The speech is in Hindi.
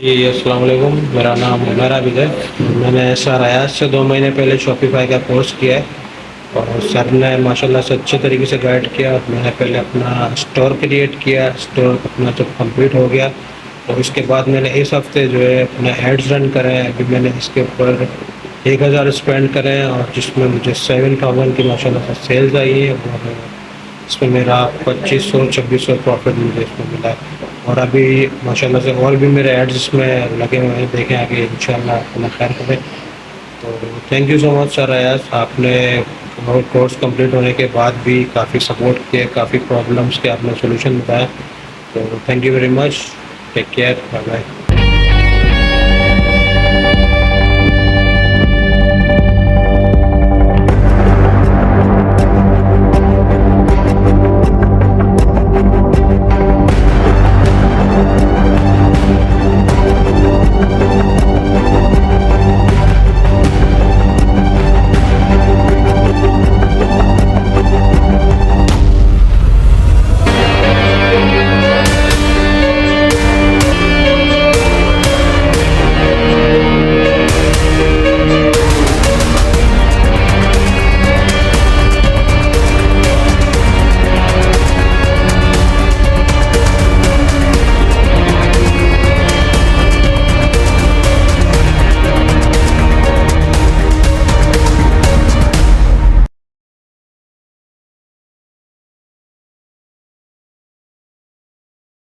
जी, अस्सलाम वालेकुम। मेरा नाम उमैर आबिद है। मैंने सर अयाज से 2 महीने पहले शॉपिफ़ाई का कोर्स किया है और सर ने माशाल्लाह से अच्छे तरीके से गाइड किया। मैंने पहले अपना स्टोर क्रिएट किया, स्टोर अपना जब कंप्लीट हो गया तो उसके बाद मैंने इस हफ़्ते जो है अपने एड्स रन करे हैं। अभी मैंने इसके ऊपर 1000 स्पेंड करे हैं और जिसमें मुझे 7000 की माशाल्लाह से सेल्स आई है और इसमें मेरा 2500-2600 प्रॉफिट मुझे इसमें मिला है। और अभी माशाल्लाह से और भी मेरे एड्स इसमें लगे हुए हैं, देखें आगे इंशाल्लाह अल्लाह खैर करे। तो thank you so much sir Ayaz, आपने कोर्स कंप्लीट होने के बाद भी काफ़ी सपोर्ट किया, काफ़ी प्रॉब्लम्स के आपने सोल्यूशन बताया। तो thank you very much, take care, bye bye.